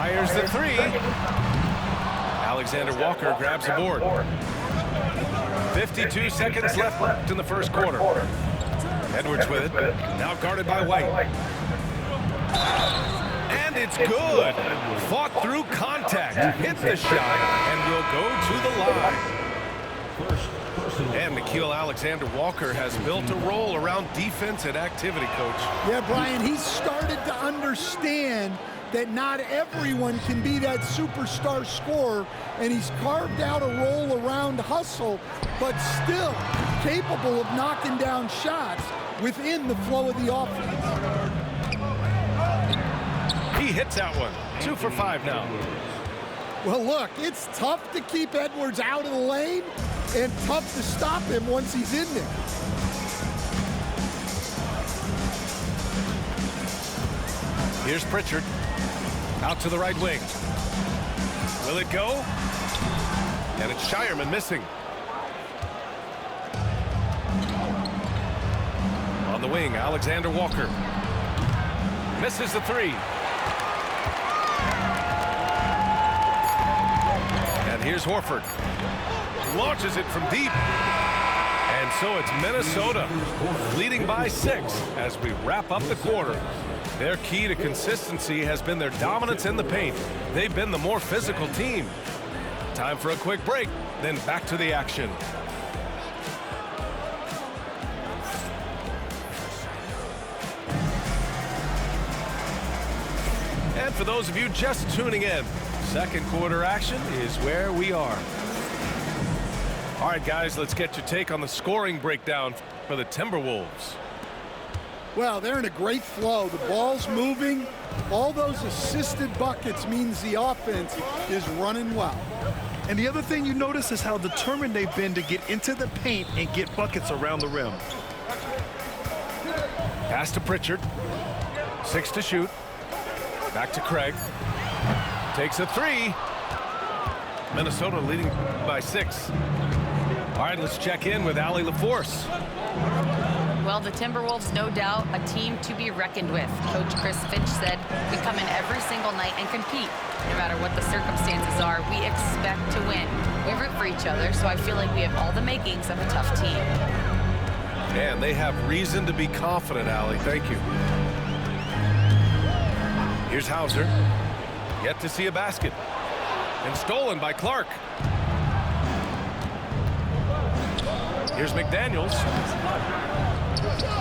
Fires the three. Alexander Walker grabs the board. 52 seconds left in the first quarter. Edwards with it. Now guarded by White. And it's good. Fought through contact. Hit the shot and will go to the line. And Nickeil Alexander-Walker has built a role around defense and activity, Coach. Yeah, Brian, he's started to understand that not everyone can be that superstar scorer, and he's carved out a role around hustle, but still capable of knocking down shots within the flow of the offense. He hits that one. 2 for 5 now. Well, look, it's tough to keep Edwards out of the lane and tough to stop him once he's in there. Here's Pritchard. Out to the right wing. Will it go? And it's Shireman missing. On the wing, Alexander Walker. Misses the three. And here's Horford. Launches it from deep. And so it's Minnesota leading by 6 as we wrap up the quarter. Their key to consistency has been their dominance in the paint. They've been the more physical team. Time for a quick break, then back to the action. And for those of you just tuning in, second quarter action is where we are. All right, guys, let's get your take on the scoring breakdown for the Timberwolves. Well, they're in a great flow. The ball's moving. All those assisted buckets means the offense is running well. And the other thing you notice is how determined they've been to get into the paint and get buckets around the rim. Pass to Pritchard. 6 to shoot. Back to Craig. Takes a three. Minnesota leading by 6. All right, let's check in with Allie LaForce. Well, the Timberwolves, no doubt, a team to be reckoned with. Coach Chris Finch said, we come in every single night and compete. No matter what the circumstances are, we expect to win. We root for each other, so I feel like we have all the makings of a tough team. And they have reason to be confident, Allie. Thank you. Here's Hauser. Yet to see a basket. And stolen by Clark. Here's McDaniels.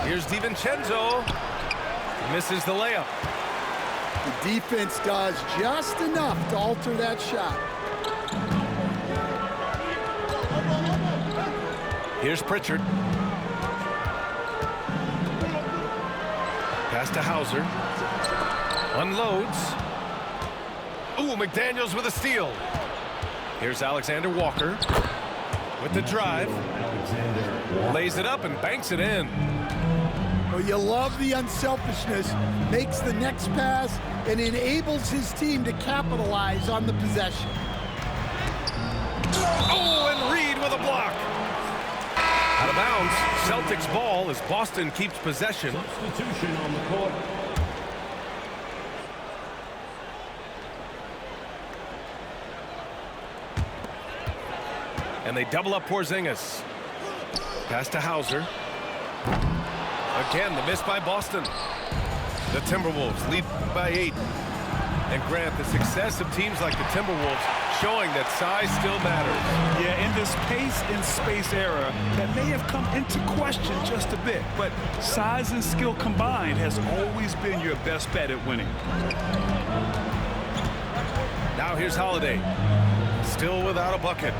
Here's DiVincenzo. Misses the layup. The defense does just enough to alter that shot. Here's Pritchard. Pass to Hauser. Unloads. Ooh, McDaniels with a steal. Here's Alexander Walker with the drive. Lays it up and banks it in. Well, you love the unselfishness. Makes the next pass and enables his team to capitalize on the possession. Oh, and Reed with a block. Out of bounds. Celtics ball as Boston keeps possession. Substitution on the court. And they double up Porzingis. Pass to Hauser. Again, the miss by Boston. The Timberwolves lead by 8. And Grant, the success of teams like the Timberwolves showing that size still matters. Yeah, in this pace and space era, that may have come into question just a bit, but size and skill combined has always been your best bet at winning. Now here's Holiday. Still without a bucket.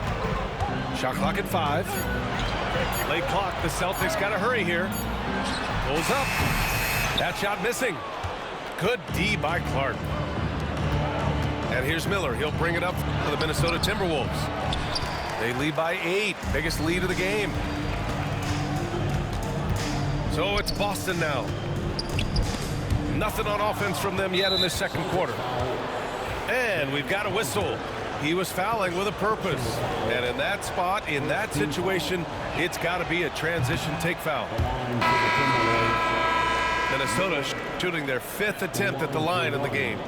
Shot clock at 5. Late clock. The Celtics got to hurry here. Pulls up. That shot missing. Good D by Clark. And here's Miller. He'll bring it up for the Minnesota Timberwolves. They lead by 8. Biggest lead of the game. So it's Boston now. Nothing on offense from them yet in this second quarter. And we've got a whistle. He was fouling with a purpose. And in that spot, in that situation, it's got to be a transition take foul. Minnesota shooting their 5th attempt at the line in the game.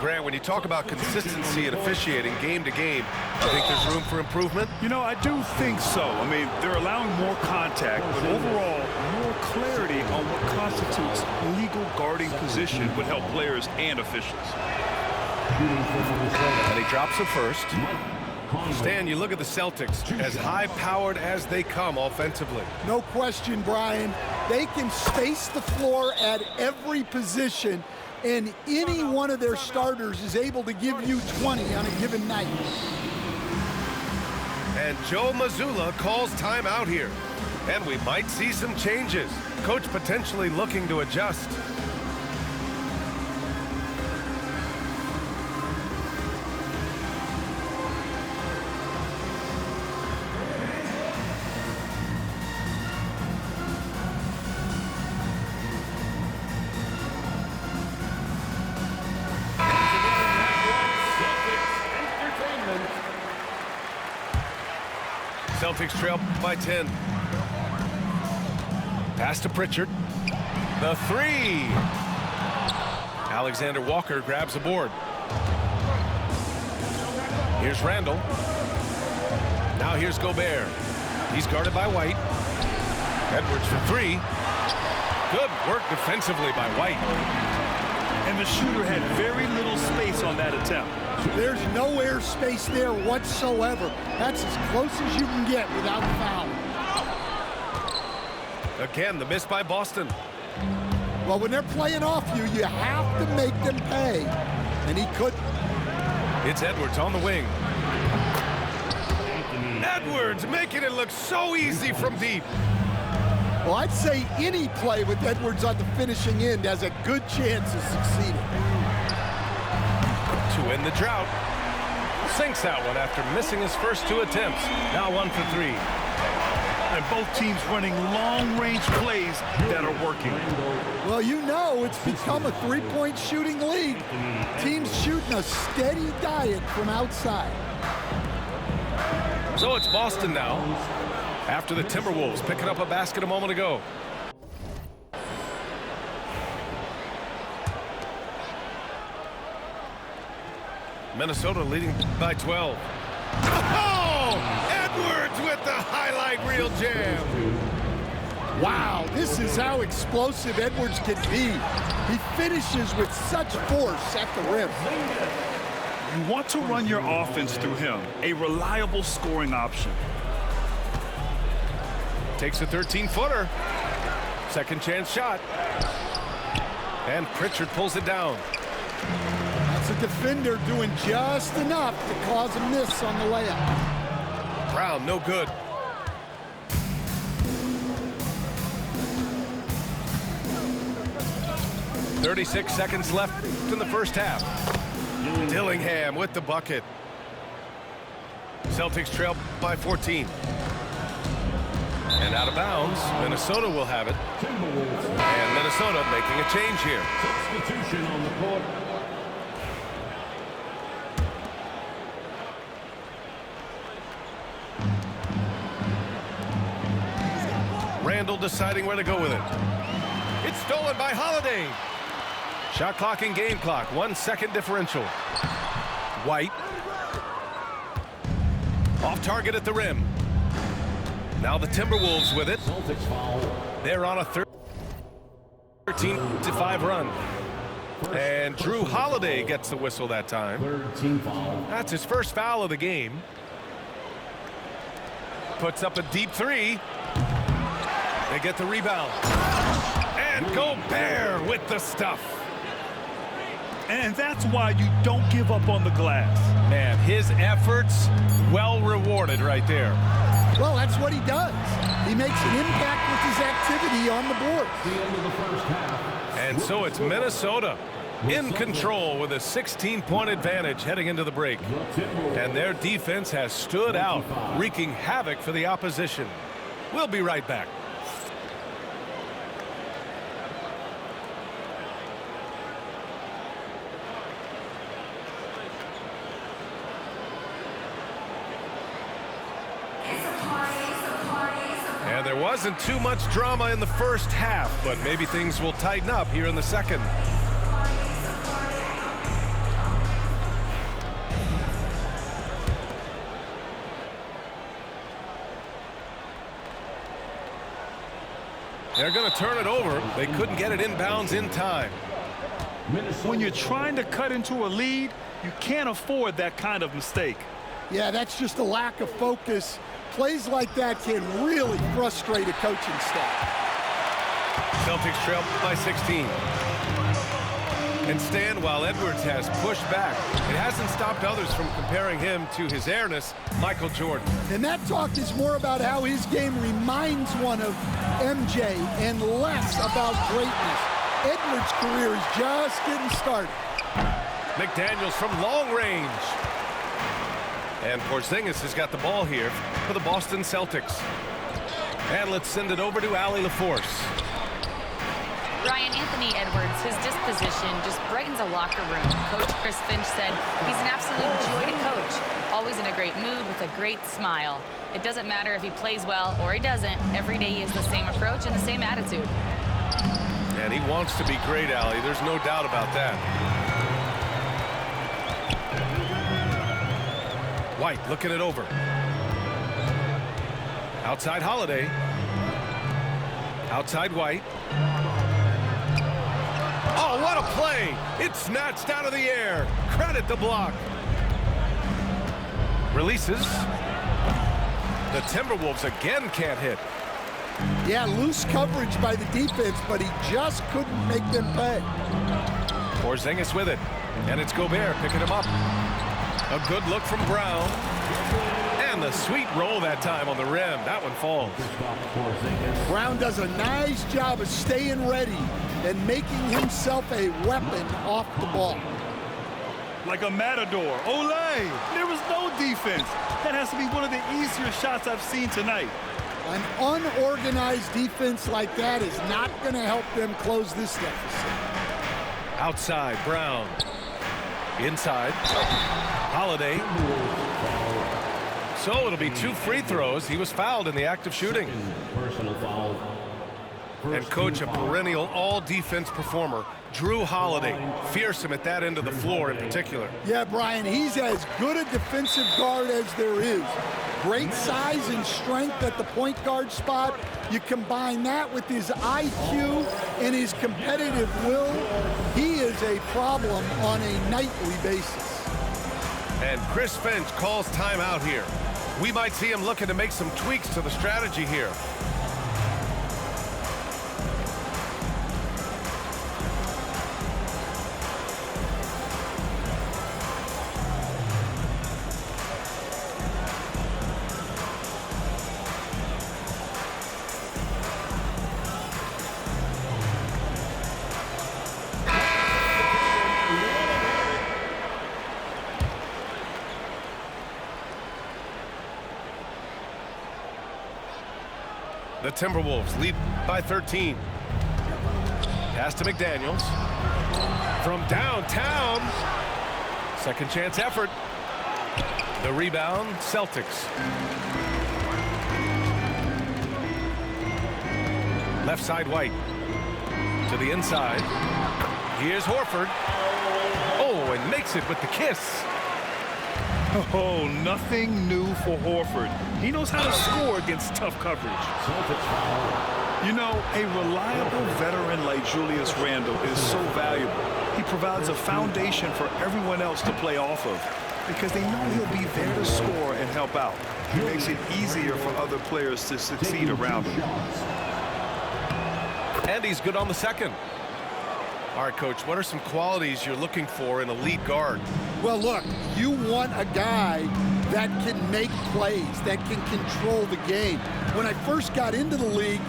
Grant, when you talk about consistency and officiating game to game, I think there's room for improvement. You know, I do think so. I mean, they're allowing more contact, but overall, more clarity on what constitutes legal guarding position would help players and officials. And he drops it first. Stan, you look at the Celtics, as high-powered as they come offensively. No question, Brian. They can space the floor at every position, and any one of their starters is able to give you 20 on a given night. And Joe Mazzulla calls timeout here. And we might see some changes. Coach potentially looking to adjust. Celtics trail by 10. Pass to Pritchard. The three. Alexander Walker grabs the board. Here's Randall. Now here's Gobert. He's guarded by White. Edwards for three. Good work defensively by White. And the shooter had very little space on that attempt. There's no air space there whatsoever. That's as close as you can get without a foul. Again, the miss by Boston. Well, when they're playing off you, you have to make them pay. And he couldn't. It's Edwards on the wing. Edwards making it look so easy from deep. Well, I'd say any play with Edwards on the finishing end has a good chance of succeeding. To end the drought. Sinks that one after missing his first two attempts. Now 1 for 3. And both teams running long-range plays that are working. Well, you know it's become a three-point shooting league. Teams shooting a steady diet from outside. So it's Boston now, after the Timberwolves picking up a basket a moment ago. Minnesota leading by 12. Oh! Edwards with the highlight reel jam. Wow, this is how explosive Edwards can be. He finishes with such force at the rim. You want to run your offense through him, a reliable scoring option. Takes a 13-footer. Second chance shot. And Pritchard pulls it down. That's a defender doing just enough to cause a miss on the layup. Brown, no good. .36 seconds left in the first half. Dillingham with the bucket. Celtics trail by 14. And out of bounds, Minnesota will have it. And Minnesota making a change here. Substitution on the court. Randall deciding where to go with it. It's stolen by Holiday. Shot clock and game clock. 1 second differential. White. Off target at the rim. Now the Timberwolves with it. Celtics foul. They're on a 13-5 run. And Drew Holiday gets the whistle that time. Third team foul. That's his first foul of the game. Puts up a deep three. They get the rebound. And Gobert with the stuff. And that's why you don't give up on the glass. Man, his efforts well rewarded right there. Well, that's what he does. He makes an impact with his activity on the board. The end of the first half. And so it's Minnesota in control with a 16-point advantage heading into the break. And their defense has stood out, wreaking havoc for the opposition. We'll be right back. And there wasn't too much drama in the first half, but maybe things will tighten up here in the second. They're going to turn it over. They couldn't get it inbounds in time. When you're trying to cut into a lead, you can't afford that kind of mistake. Yeah, that's just a lack of focus. Plays like that can really frustrate a coaching staff. Celtics trail by 16. And stand while Edwards has pushed back. It hasn't stopped others from comparing him to his airness, Michael Jordan. And that talk is more about how his game reminds one of MJ and less about greatness. Edwards' career is just getting started. McDaniels from long range. And Porzingis has got the ball here for the Boston Celtics. And let's send it over to Allie LaForce. Ryan, Anthony Edwards, his disposition just brightens a locker room. Coach Chris Finch said he's an absolute joy to coach. Always in a great mood with a great smile. It doesn't matter if he plays well or he doesn't. Every day he has the same approach and the same attitude. And he wants to be great, Allie. There's no doubt about that. White looking it over. Outside Holiday. Outside White. Oh, what a play! It's snatched out of the air. Credit the block. Releases. The Timberwolves again can't hit. Yeah, loose coverage by the defense, but he just couldn't make them pay. Porzingis with it. And it's Gobert picking him up. A good look from Brown. And the sweet roll that time on the rim. That one falls. Brown does a nice job of staying ready and making himself a weapon off the ball. Like a matador. Olay! There was no defense. That has to be one of the easier shots I've seen tonight. An unorganized defense like that is not going to help them close this deficit. Outside, Brown. Inside. Holiday. So it'll be 2 free throws. He was fouled in the act of shooting. Personal foul. And coach, a perennial all-defense performer, Drew Holiday, fearsome at that end of the floor in particular. Yeah, Brian, he's as good a defensive guard as there is. Great size and strength at the point guard spot. You combine that with his IQ and his competitive will, he is a problem on a nightly basis. And Chris Finch calls timeout here. We might see him looking to make some tweaks to the strategy here. The Timberwolves lead by 13. Pass to McDaniels. From downtown. Second chance effort. The rebound, Celtics. Left side, White. To the inside. Here's Horford. Oh, and makes it with the kiss. Oh, nothing new for Horford. He knows how to score against tough coverage. You know, a reliable veteran like Julius Randle is so valuable. He provides a foundation for everyone else to play off of because they know he'll be there to score and help out. He makes it easier for other players to succeed around him. And he's good on the second. All right, Coach, what are some qualities you're looking for in a lead guard? Well, look, you want a guy that can make plays, that can control the game. When I first got into the league,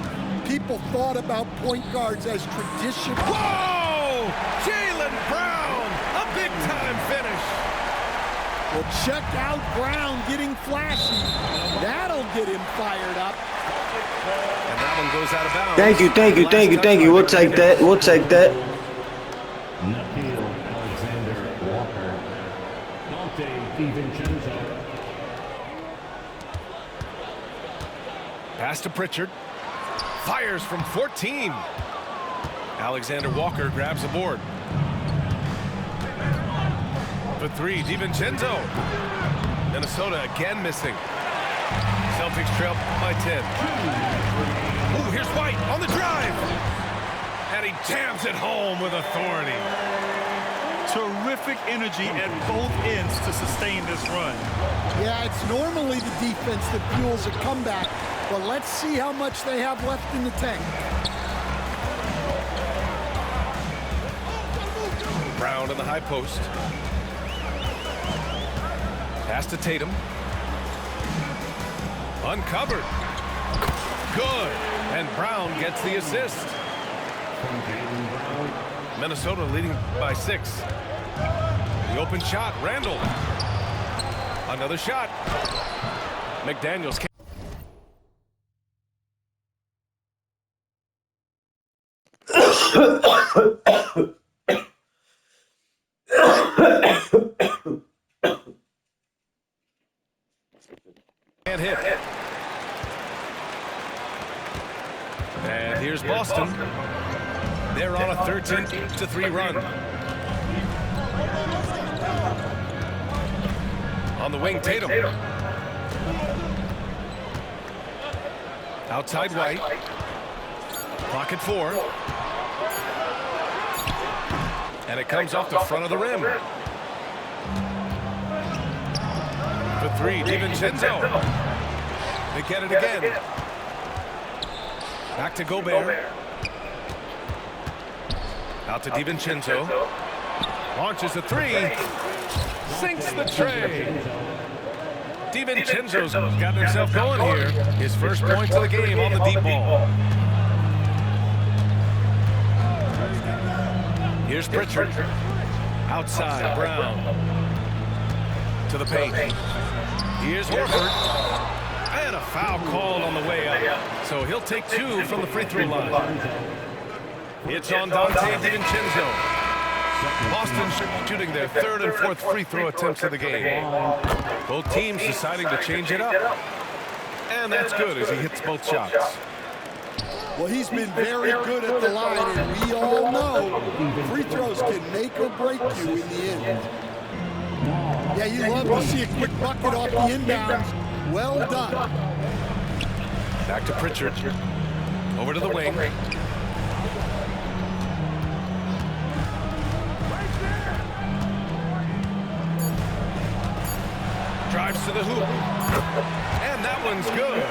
people thought about point guards as traditional. Whoa! Jaylen Brown, a big-time finish. Well, check out Brown getting flashy. That'll get him fired up. And that one goes out of bounds. Thank you. We'll take that. We'll take that. Nickeil Alexander-Walker. Donte DiVincenzo. Pass to Pritchard. Fires from 14. Alexander Walker grabs the board. For 3, DiVincenzo. Minnesota again missing. Celtics trail by 10. Ooh, here's White on the drive. And he jams it home with authority. Terrific energy at both ends to sustain this run. Yeah, it's normally the defense that fuels a comeback, but let's see how much they have left in the tank. Brown in the high post. Pass to Tatum. Uncovered. Good. And Brown gets the assist. Minnesota leading by 6. The open shot, Randall. Another shot. McDaniels can't. Can't hit. And here's Boston. They're on a 13-3 run. On the wing, Tatum. Outside White. Clock at 4. And it comes off the front of the rim. For 3, DiVincenzo. They get it again. Back to Gobert. Out to DiVincenzo. Launches a 3. Sinks the tray. DiVincenzo's got himself going here. His first points of the game on the deep ball. Here's Pritchard. Outside, Brown. To the paint. Here's Horford. And a foul called on the way up. So he'll take 2 from the free throw line. It's on Dante DiVincenzo. Boston shooting their 3rd and 4th free throw attempts of the game. Both teams deciding to change it up. And that's good as he hits both shots. Well, he's been very good at the line, and we all know free throws can make or break you in the end. Yeah, you love to see a quick bucket off the inbounds. Well done. Back to Pritchard. Over to the wing. Drives to the hoop. And that one's good.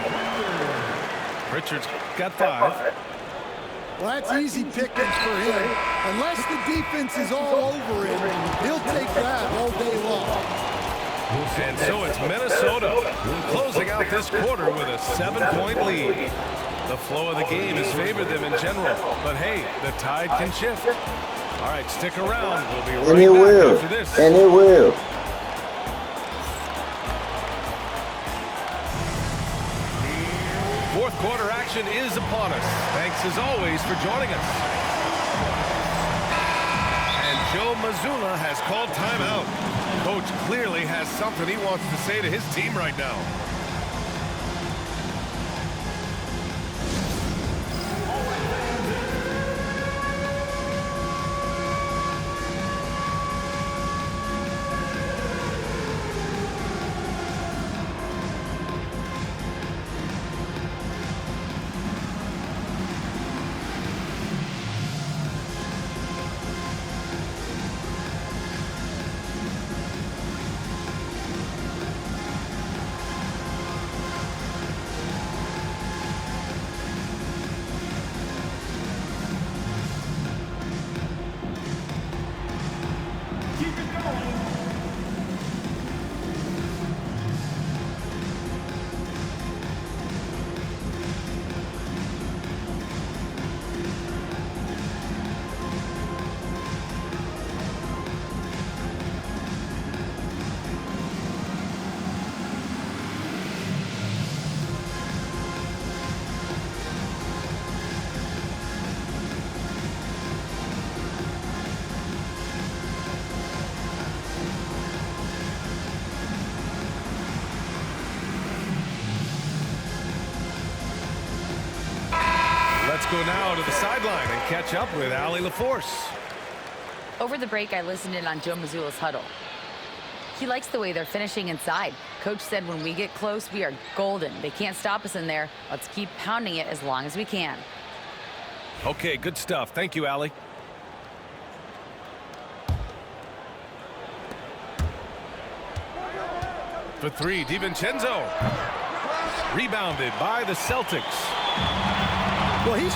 Pritchard's got 5. Well, that's easy pickings for him. Unless the defense is all over him, he'll take that all day long. And so it's Minnesota closing out this quarter with a 7-point lead. The flow of the game has favored them in general. But hey, the tide can shift. All right, stick around. We'll be right back after this. And it will. Fourth quarter action is upon us. Thanks as always for joining us. And Joe Mazzulla has called timeout. Coach clearly has something he wants to say to his team right now. Let's go now to the sideline and catch up with Allie LaForce. Over the break, I listened in on Joe Mazzulla's huddle. He likes the way they're finishing inside. Coach said when we get close, we are golden. They can't stop us in there. Let's keep pounding it as long as we can. Okay, good stuff. Thank you, Allie. For three, DiVincenzo. Rebounded by the Celtics. Well, he's...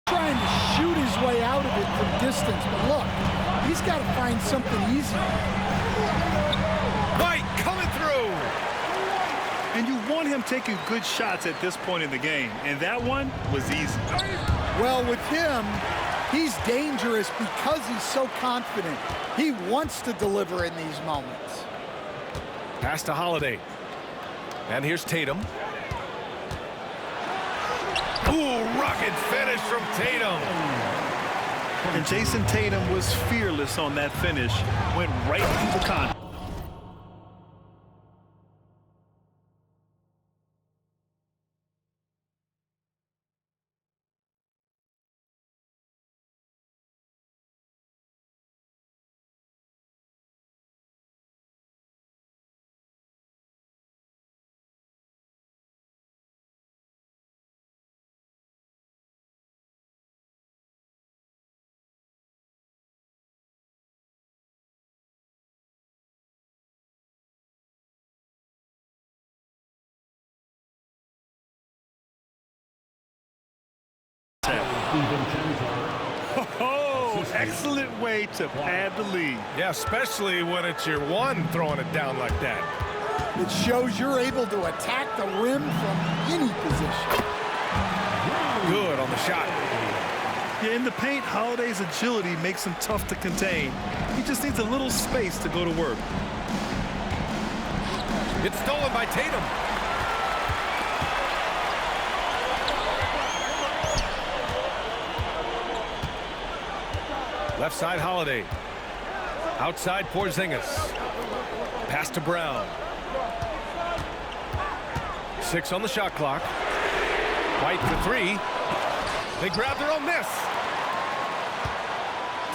trying to shoot his way out of it from distance, but look, he's got to find something easy. White coming through. And you want him taking good shots at this point in the game, and that one was easy. Well, with him, he's dangerous because he's so confident. He wants to deliver in these moments. Pass to Holiday. And here's Tatum. Ooh, rocket finish from Tatum. And Jason Tatum was fearless on that finish. Went right through the contact. Oh, excellent way to pad the lead. Yeah, especially when it's your one throwing it down like that. It shows you're able to attack the rim from any position. Good on the shot. Yeah, in the paint, Holiday's agility makes him tough to contain. He just needs a little space to go to work. It's stolen by Tatum. Left side, Holiday. Outside, Porzingis. Pass to Brown. 6 on the shot clock. White for 3. They grab their own miss.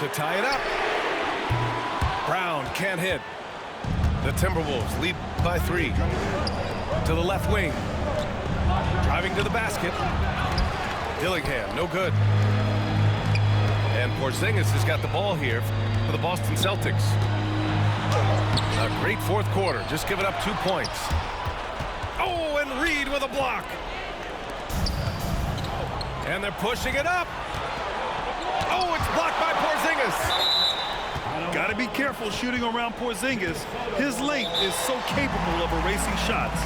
To tie it up. Brown can't hit. The Timberwolves lead by 3. To the left wing. Driving to the basket. Dillingham, no good. And Porzingis has got the ball here for the Boston Celtics. A great fourth quarter. Just giving up 2 points. Oh, and Reed with a block. And they're pushing it up. Oh, it's blocked by Porzingis. Got to be careful shooting around Porzingis. His length is so capable of erasing shots.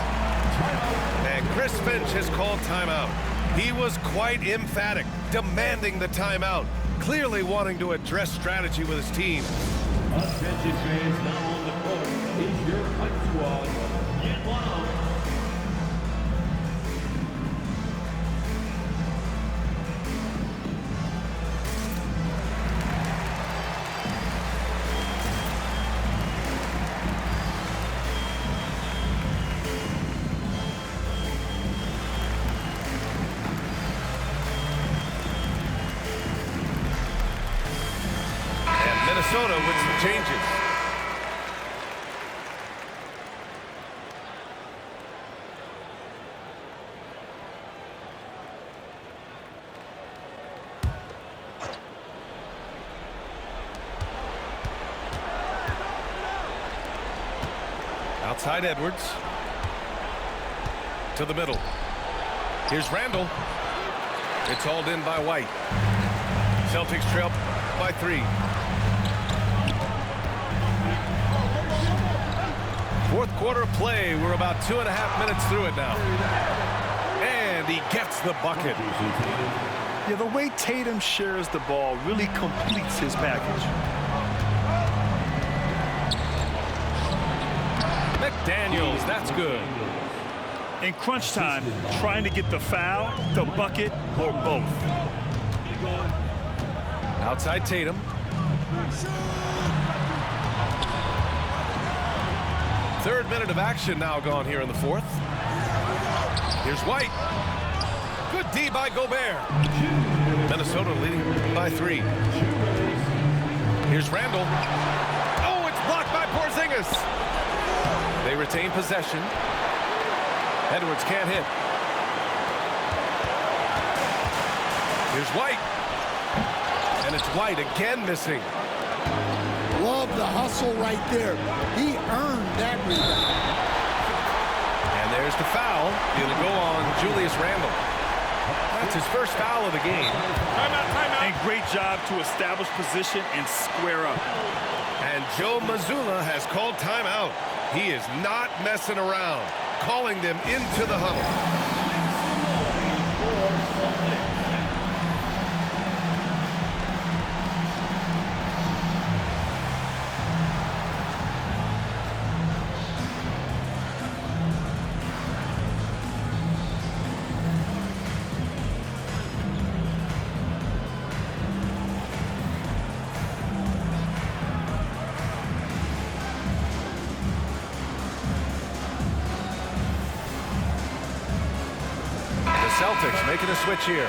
And Chris Finch has called timeout. He was quite emphatic, demanding the timeout. Clearly wanting to address strategy with his team. Attention fans, now on the court is your Fight Squad. Get loud. Minnesota with some changes. Outside Edwards. To the middle. Here's Randall. It's hauled in by White. Celtics trail by 3. Fourth quarter play. We're about 2.5 minutes through it now. And And he gets the bucket. Yeah, the way Tatum shares the ball really completes his package. McDaniels, that's good. In crunch time, trying to get the foul, the bucket, or both. Outside Tatum. Third minute of action now gone here in the fourth. Here's White. Good D by Gobert. Minnesota leading by 3. Here's Randall. Oh, it's blocked by Porzingis. They retain possession. Edwards can't hit. Here's White. And it's White again missing. Love the hustle right there. He earned that rebound. And there's the foul. Going to go on Julius Randle. That's his first foul of the game. Timeout. And great job to establish position and square up. And Joe Mazzulla has called timeout. He is not messing around, calling them into the huddle. Celtics making a switch here.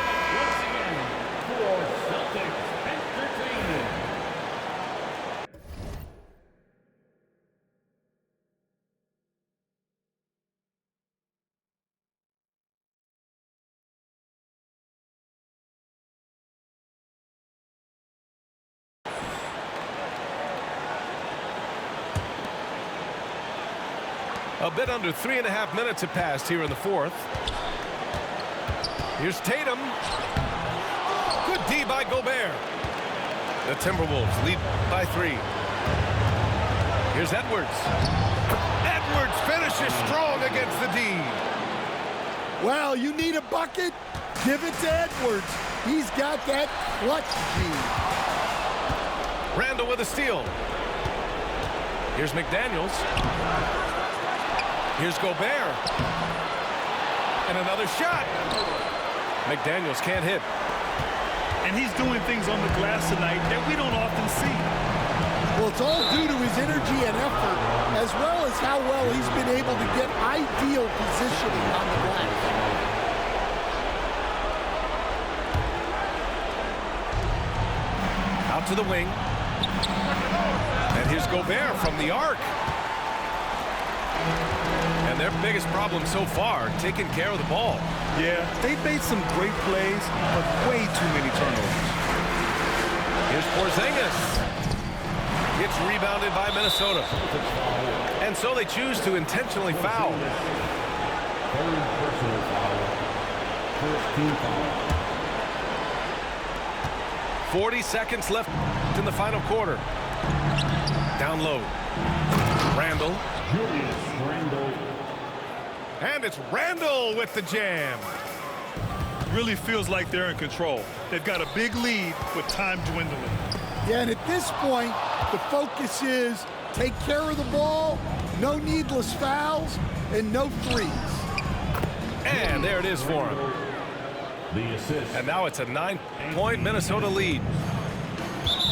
For Celtics Entertainment. A bit under 3.5 minutes have passed here in the fourth. Here's Tatum. Good D by Gobert. The Timberwolves lead by 3. Here's Edwards. Edwards finishes strong against the D. Well, you need a bucket? Give it to Edwards. He's got that clutch gene. Randall with a steal. Here's McDaniels. Here's Gobert. And another shot. McDaniels can't hit. And he's doing things on the glass tonight that we don't often see. Well, it's all due to his energy and effort, as well as how well he's been able to get ideal positioning on the glass. Out to the wing. And here's Gobert from the arc. And their biggest problem so far, taking care of the ball. Yeah, they've made some great plays, but way too many turnovers. Here's Porzingis. Gets rebounded by Minnesota. And so they choose to intentionally foul. Third personal foul. First team foul. 40 seconds left in the final quarter. Down low. Randall. Julius Randle. And it's Randall with the jam. Really feels like they're in control. They've got a big lead with time dwindling. Yeah, and at this point, the focus is take care of the ball, no needless fouls, and no threes. And there it is for him. The assist. And now it's a 9-point Minnesota lead.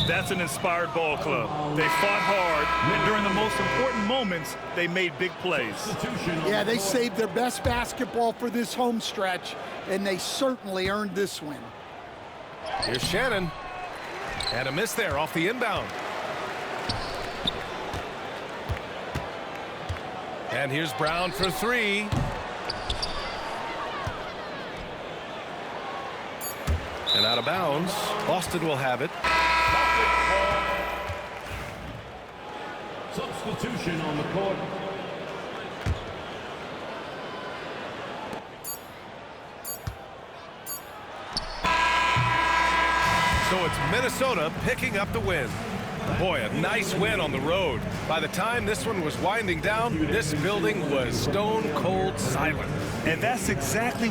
That's an inspired ball club. They fought hard, and during the most important moments, they made big plays. Yeah, they saved their best basketball for this home stretch, and they certainly earned this win. Here's Shannon. And a miss there off the inbound. And here's Brown for 3. And out of bounds. Boston will have it. Substitution on the court. So it's Minnesota picking up the win. Boy, a nice win on the road. By the time this one was winding down, this building was stone cold silent. And that's exactly